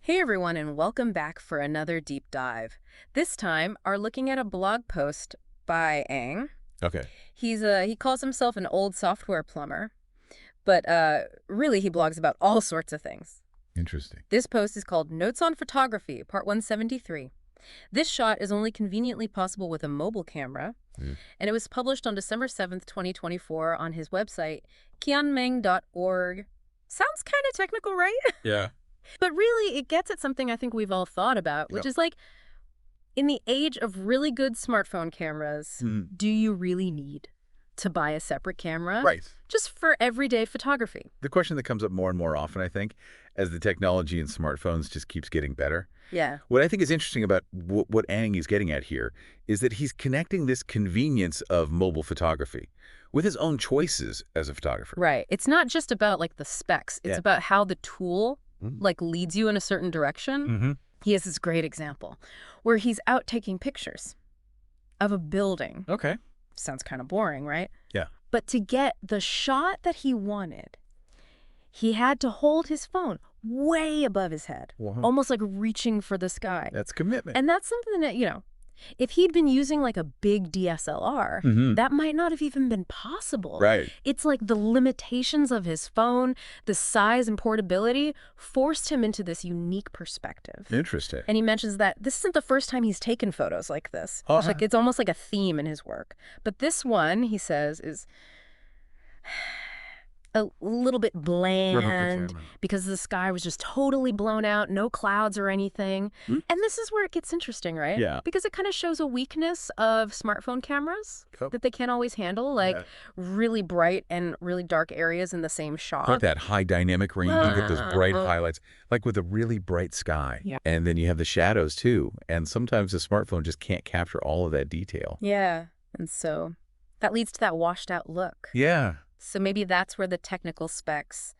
Hey everyone, and welcome back for another deep dive. This time, are looking at a blog post by Ang. Okay. He calls himself an old software plumber, but really he blogs about all sorts of things. Interesting. This post is called Notes on Photography, Part 173. This shot is only conveniently possible with a mobile camera, and it was published on December 7th, 2024 on his website, kianmeng.org. Sounds kind of technical, right? Yeah. But really, it gets at something I think we've all thought about, which is like, in the age of really good smartphone cameras, do you really need to buy a separate camera? Right. Just for everyday photography. The question that comes up more and more often, I think, as the technology in smartphones just keeps getting better. Yeah. What I think is interesting about what Ang is getting at here is that he's connecting this convenience of mobile photography with his own choices as a photographer. Right. It's not just about like the specs. It's about how the tool like leads you in a certain direction. He has this great example where he's out taking pictures of a building. Okay. Sounds kind of boring, right? Yeah. But to get the shot that he wanted, he had to hold his phone way above his head, almost like reaching for the sky. That's commitment. And that's something that, if he'd been using like a big DSLR, that might not have even been possible. Right. It's like the limitations of his phone, the size and portability forced him into this unique perspective. Interesting. And he mentions that this isn't the first time he's taken photos like this. It's almost like a theme in his work. But this one, he says, is a little bit bland because the sky was just totally blown out, no clouds or anything. And this is where it gets interesting, right? Yeah. Because it kind of shows a weakness of smartphone cameras that they can't always handle, like really bright and really dark areas in the same shot. Like that high dynamic range, you get those bright highlights, like with a really bright sky. Yeah. And then you have the shadows too. And sometimes the smartphone just can't capture all of that detail. Yeah. And so that leads to that washed out look. Yeah. So maybe that's where the technical specs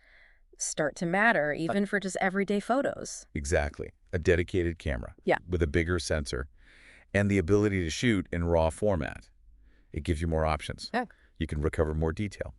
start to matter, even for just everyday photos. Exactly. A dedicated camera. Yeah. With a bigger sensor and the ability to shoot in RAW format. It gives you more options. Yeah. You can recover more detail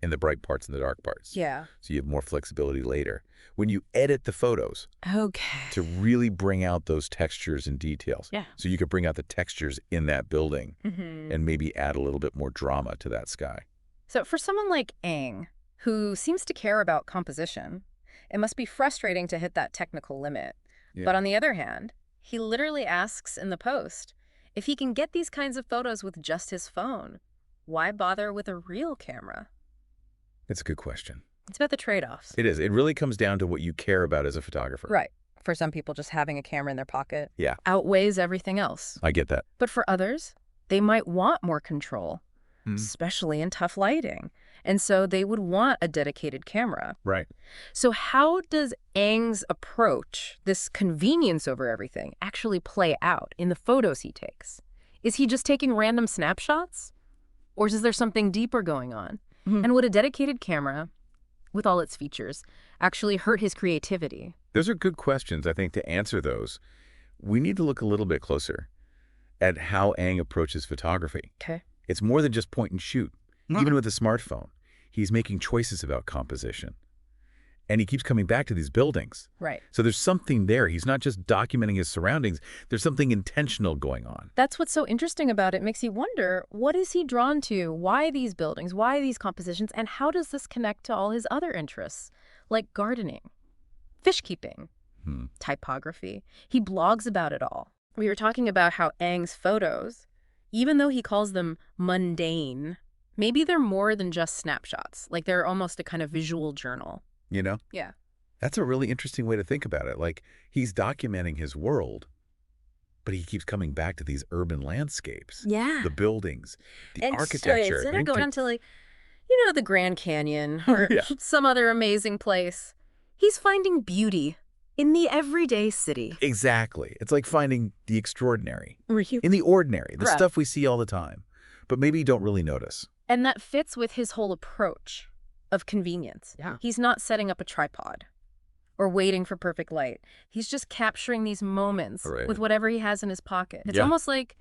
in the bright parts and the dark parts. Yeah. So you have more flexibility later. When you edit the photos to really bring out those textures and details. Yeah. So you could bring out the textures in that building and maybe add a little bit more drama to that sky. So for someone like Ang, who seems to care about composition, it must be frustrating to hit that technical limit. Yeah. But on the other hand, he literally asks in the post, if he can get these kinds of photos with just his phone, why bother with a real camera? It's a good question. It's about the trade-offs. It is. It really comes down to what you care about as a photographer. Right. For some people, just having a camera in their pocket outweighs everything else. I get that. But for others, they might want more control, especially in tough lighting. And so they would want a dedicated camera. Right. So how does Ang's approach, this convenience over everything, actually play out in the photos he takes? Is he just taking random snapshots? Or is there something deeper going on? And would a dedicated camera, with all its features, actually hurt his creativity? Those are good questions. I think to answer those, we need to look a little bit closer at how Ang approaches photography. Okay. It's more than just point and shoot. Even with a smartphone, he's making choices about composition. And he keeps coming back to these buildings. Right. So there's something there. He's not just documenting his surroundings. There's something intentional going on. That's what's so interesting about it. Makes you wonder, what is he drawn to? Why these buildings? Why these compositions? And how does this connect to all his other interests, like gardening, fish keeping, typography? He blogs about it all. We were talking about how Ang's photos, even though he calls them mundane, maybe they're more than just snapshots. Like they're almost a kind of visual journal. You know? Yeah. That's a really interesting way to think about it. Like, he's documenting his world, but he keeps coming back to these urban landscapes. Yeah. The buildings, the and architecture. So instead of going to, like, the Grand Canyon or Yeah. some other amazing place, he's finding beauty in the everyday city. Exactly. It's like finding the extraordinary Really? in the ordinary, the Right. stuff we see all the time, but maybe you don't really notice. And that fits with his whole approach of convenience. Yeah. He's not setting up a tripod or waiting for perfect light. He's just capturing these moments with whatever he has in his pocket. It's almost like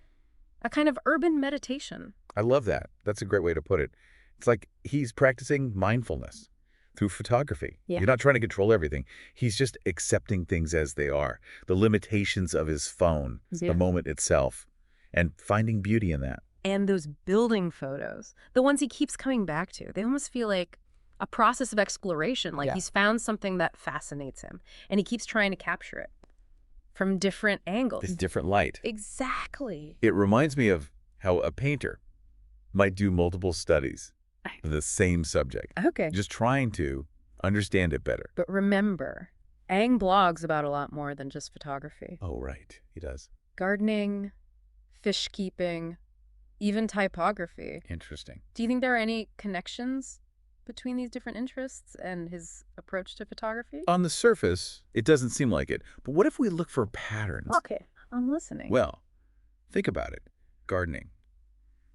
a kind of urban meditation. I love that. That's a great way to put it. It's like he's practicing mindfulness. through photography. Yeah. You're not trying to control everything. He's just accepting things as they are, the limitations of his phone, Yeah. the moment itself, and finding beauty in that. And those building photos, the ones he keeps coming back to, they almost feel like a process of exploration, like he's found something that fascinates him, and he keeps trying to capture it from different angles. This different light. Exactly. It reminds me of how a painter might do multiple studies of the same subject, Okay. just trying to understand it better. But remember, Aang blogs about a lot more than just photography. Oh, right. He does. Gardening, fish keeping, even typography. Interesting. Do you think there are any connections between these different interests and his approach to photography? On the surface, it doesn't seem like it. But what if we look for patterns? Okay, I'm listening. Well, think about it. Gardening,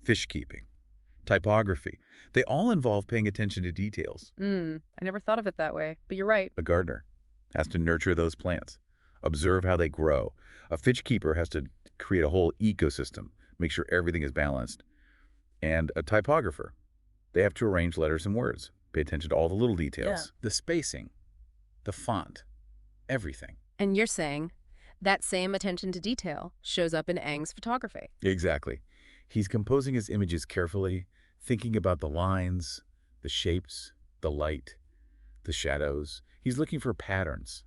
fish keeping, typography. They all involve paying attention to details. I never thought of it that way, but you're right. A gardener has to nurture those plants, observe how they grow. A fish keeper has to create a whole ecosystem, make sure everything is balanced. And a typographer, they have to arrange letters and words, pay attention to all the little details, the spacing, the font, everything. And you're saying that same attention to detail shows up in Aang's photography. Exactly. He's composing his images carefully, thinking about the lines, the shapes, the light, the shadows. He's looking for patterns,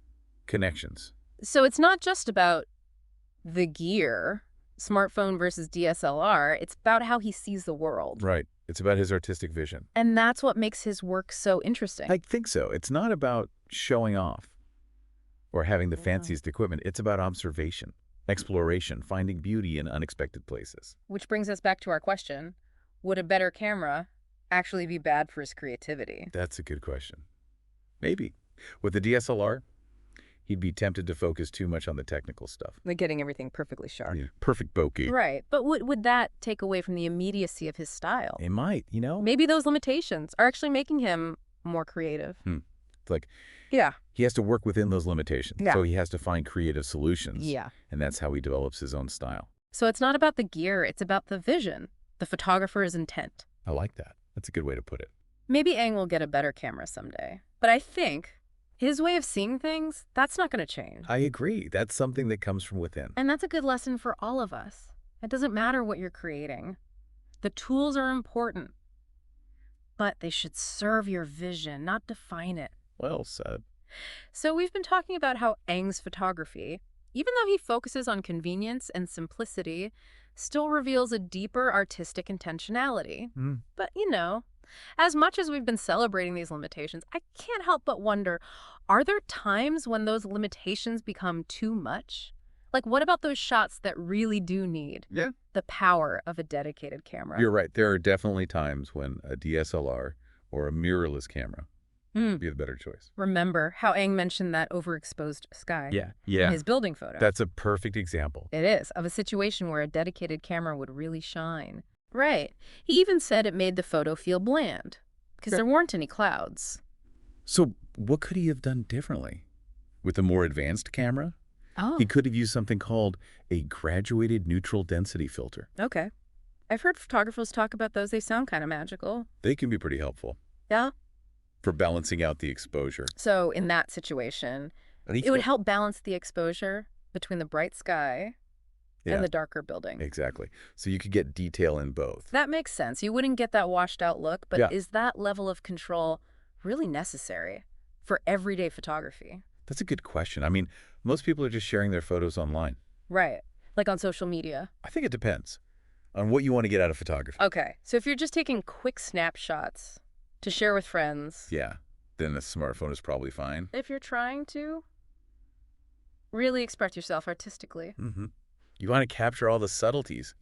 connections. So it's not just about the gear, smartphone versus DSLR. It's about how he sees the world. Right. It's about his artistic vision. And that's what makes his work so interesting. I think so. It's not about showing off or having the fanciest equipment. It's about observation, exploration, finding beauty in unexpected places. Which brings us back to our question, would a better camera actually be bad for his creativity? That's a good question. Maybe. With the DSLR, he'd be tempted to focus too much on the technical stuff. Like getting everything perfectly sharp. Yeah, perfect bokeh. Right. But would that take away from the immediacy of his style? It might, you know? Maybe those limitations are actually making him more creative. It's like Yeah. he has to work within those limitations. Yeah. So he has to find creative solutions. Yeah. And that's how he develops his own style. So it's not about the gear, it's about the vision, the photographer's intent. I like that. That's a good way to put it. Maybe Aang will get a better camera someday. But I think his way of seeing things, that's not going to change. I agree. That's something that comes from within. And that's a good lesson for all of us. It doesn't matter what you're creating. The tools are important, but they should serve your vision, not define it. Well said. So we've been talking about how Aang's photography, even though he focuses on convenience and simplicity, still reveals a deeper artistic intentionality. But, you know, as much as we've been celebrating these limitations, I can't help but wonder, are there times when those limitations become too much? Like, what about those shots that really do need the power of a dedicated camera? You're right. There are definitely times when a DSLR or a mirrorless camera would be the better choice. Remember how Aang mentioned that overexposed sky in his building photo? That's a perfect example. It is, of a situation where a dedicated camera would really shine. Right. He even said it made the photo feel bland, because there weren't any clouds. So what could he have done differently? With a more advanced camera? Oh. He could have used something called a graduated neutral density filter. Okay. I've heard photographers talk about those. They sound kind of magical. They can be pretty helpful. Yeah? For balancing out the exposure. So in that situation, it would help balance the exposure between the bright sky and the darker building. Exactly. So you could get detail in both. That makes sense. You wouldn't get that washed out look, but is that level of control really necessary for everyday photography? That's a good question. I mean, most people are just sharing their photos online. Right. Like on social media. I think it depends on what you want to get out of photography. Okay. So if you're just taking quick snapshots to share with friends. Then a smartphone is probably fine. If you're trying to really express yourself artistically. You want to capture all the subtleties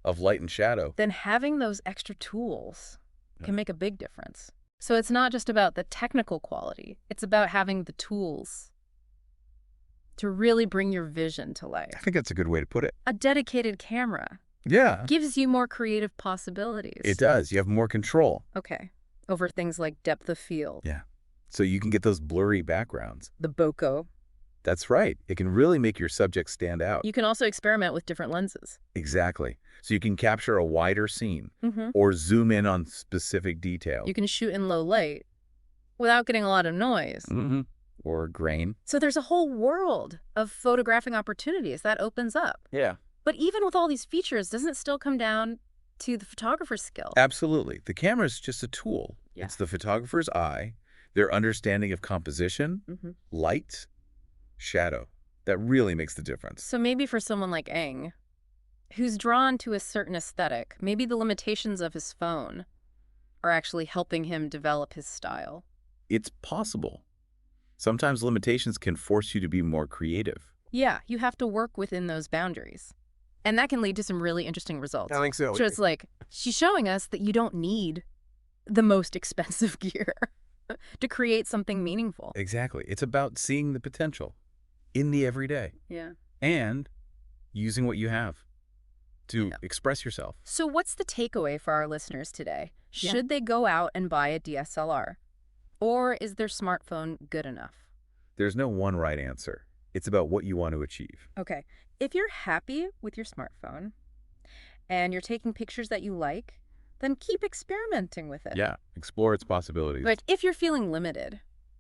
of light and shadow. Then having those extra tools can make a big difference. So it's not just about the technical quality. It's about having the tools to really bring your vision to life. I think that's a good way to put it. A dedicated camera gives you more creative possibilities. It does. You have more control. Okay. Over things like depth of field. So you can get those blurry backgrounds. The bokeh. That's right. It can really make your subject stand out. You can also experiment with different lenses. Exactly. So you can capture a wider scene or zoom in on specific detail. You can shoot in low light without getting a lot of noise. Mm-hmm. Or grain. So there's a whole world of photographing opportunities that opens up. Yeah. But even with all these features, doesn't it still come down to the photographer's skill? Absolutely. The camera is just a tool. Yeah. It's the photographer's eye, their understanding of composition, light, shadow. That really makes the difference. So maybe for someone like Eng, who's drawn to a certain aesthetic, maybe the limitations of his phone are actually helping him develop his style. It's possible. Sometimes limitations can force you to be more creative. Yeah, you have to work within those boundaries. And that can lead to some really interesting results. I think so. So it's like, she's showing us that you don't need the most expensive gear to create something meaningful. Exactly. It's about seeing the potential in the everyday. Yeah. And using what you have to express yourself. So what's the takeaway for our listeners today? Yeah. Should they go out and buy a DSLR? Or is their smartphone good enough? There's no one right answer. It's about what you want to achieve. Okay. If you're happy with your smartphone and you're taking pictures that you like, then keep experimenting with it. Yeah, explore its possibilities. But if you're feeling limited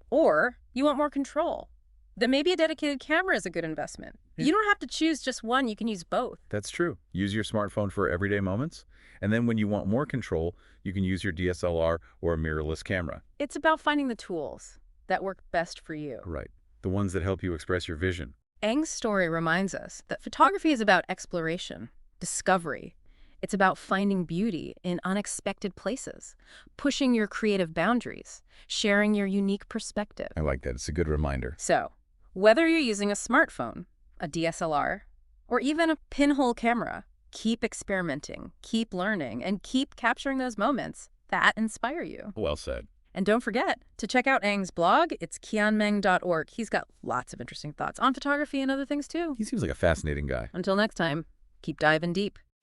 or you want more control, then maybe a dedicated camera is a good investment. Yeah. You don't have to choose just one. You can use both. That's true. Use your smartphone for everyday moments. And then when you want more control, you can use your DSLR or a mirrorless camera. It's about finding the tools that work best for you. Right. The ones that help you express your vision. Eng's story reminds us that photography is about exploration, discovery. It's about finding beauty in unexpected places, pushing your creative boundaries, sharing your unique perspective. I like that. It's a good reminder. So, whether you're using a smartphone, a DSLR, or even a pinhole camera, keep experimenting, keep learning, and keep capturing those moments that inspire you. Well said. And don't forget to check out Eng's blog. It's kianmeng.org. He's got lots of interesting thoughts on photography and other things too. He seems like a fascinating guy. Until next time, keep diving deep.